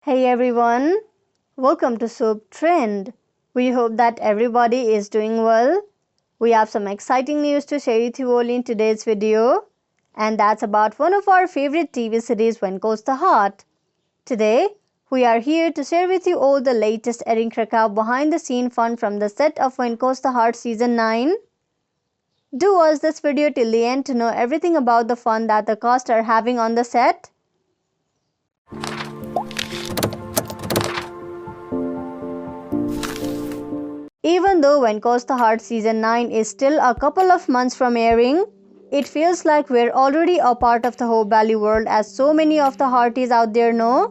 Hey everyone, welcome to Soup Trend. We hope that everybody is doing well. We have some exciting news to share with you all in today's video, and that's about one of our favorite TV series, When Goes the Heart. Today, we are here to share with you all the latest Erin Krakow behind the scene fun from the set of When Goes the Heart Season 9. Do watch this video till the end to know everything about the fun that the cast are having on the set. Even though When Goes the Heart Season 9 is still a couple of months from airing, it feels like we're already a part of the Hope Valley world, as so many of the Hearties out there know.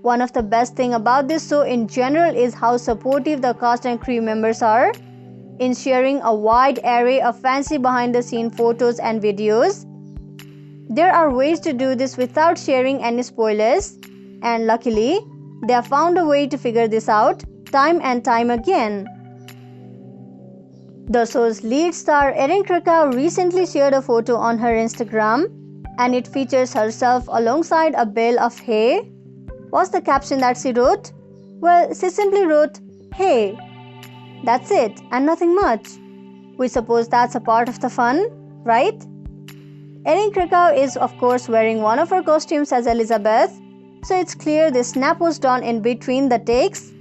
One of the best things about this show in general is how supportive the cast and crew members are in sharing a wide array of fancy behind the scene photos and videos. There are ways to do this without sharing any spoilers, and luckily, they have found a way to figure this out time and time again. The show's lead star Erin Krakow recently shared a photo on her Instagram, and it features herself alongside a bale of hay. What's the caption that she wrote? Well, she simply wrote, "Hey." That's it, and nothing much. We suppose that's a part of the fun, right? Erin Krakow is of course wearing one of her costumes as Elizabeth, so it's clear this snap was done in between the takes.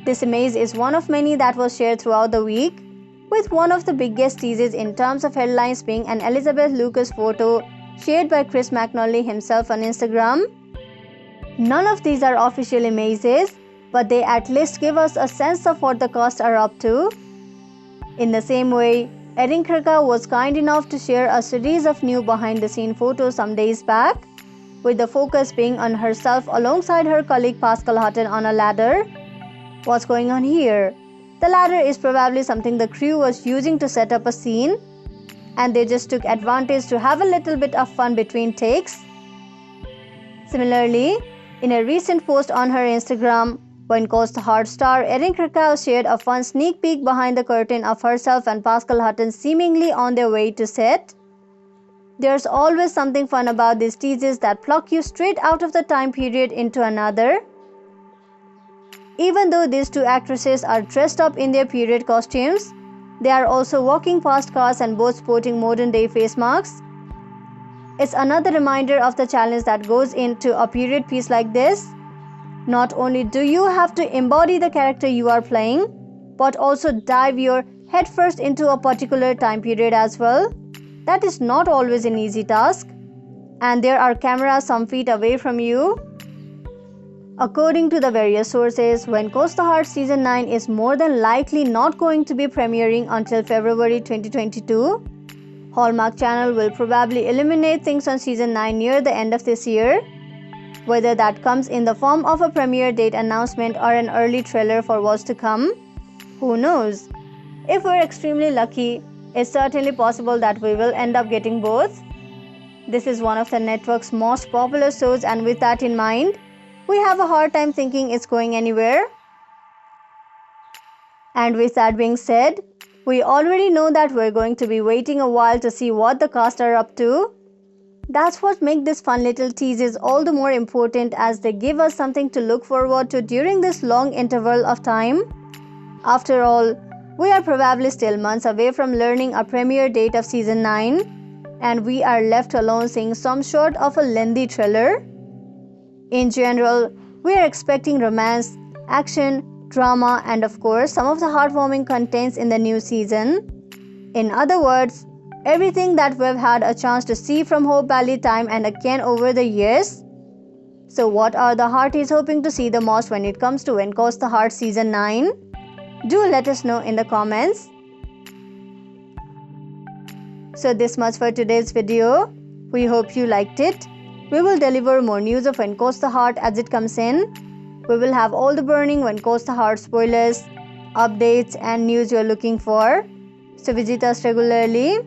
This image is one of many that was shared throughout the week, with one of the biggest teases in terms of headlines being an Elizabeth Lucas photo shared by Chris McNally himself on Instagram. None of these are official images, but they at least give us a sense of what the cast are up to. In the same way, Erin Krakow was kind enough to share a series of new behind-the-scene photos some days back, with the focus being on herself alongside her colleague Pascal Hutton on a ladder. What's going on here? The ladder is probably something the crew was using to set up a scene, and they just took advantage to have a little bit of fun between takes. Similarly, in a recent post on her Instagram, When Goes the Heart star Erin Krakow shared a fun sneak peek behind the curtain of herself and Pascal Hutton seemingly on their way to set. There's always something fun about these teases that pluck you straight out of the time period into another. Even though these two actresses are dressed up in their period costumes, they are also walking past cars and both sporting modern-day face masks. It's another reminder of the challenge that goes into a period piece like this. Not only do you have to embody the character you are playing, but also dive your headfirst into a particular time period as well. That is not always an easy task, and there are cameras some feet away from you. According to the various sources, When Goes the Heart Season 9 is more than likely not going to be premiering until February 2022. Hallmark Channel will probably eliminate things on Season 9 near the end of this year. Whether that comes in the form of a premiere date announcement or an early trailer for what's to come, who knows? If we're extremely lucky, it's certainly possible that we will end up getting both. This is one of the network's most popular shows, and with that in mind, we have a hard time thinking it's going anywhere. And with that being said, we already know that we're going to be waiting a while to see what the cast are up to. That's what makes these fun little teases all the more important, as they give us something to look forward to during this long interval of time. After all, we are probably still months away from learning a premiere date of Season 9, and we are left alone seeing some sort of a lengthy trailer. In general, we are expecting romance, action, drama, and of course some of the heartwarming contents in the new season. In other words, everything that we've had a chance to see from Hope Valley time and again over the years. So what are the Hearties hoping to see the most when it comes to When Goes the Heart Season 9? Do let us know in the comments. So this much for today's video. We hope you liked it. We will deliver more news of When Goes the Heart as it comes in. We will have all the burning When Goes the Heart spoilers, updates, and news you're looking for. So visit us regularly.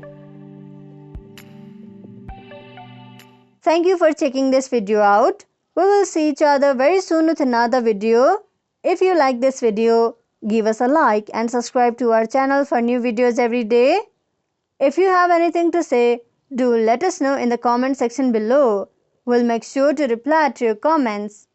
Thank you for checking this video out. We will see each other very soon with another video. If you like this video, give us a like and subscribe to our channel for new videos every day. If you have anything to say, do let us know in the comment section below. We'll make sure to reply to your comments.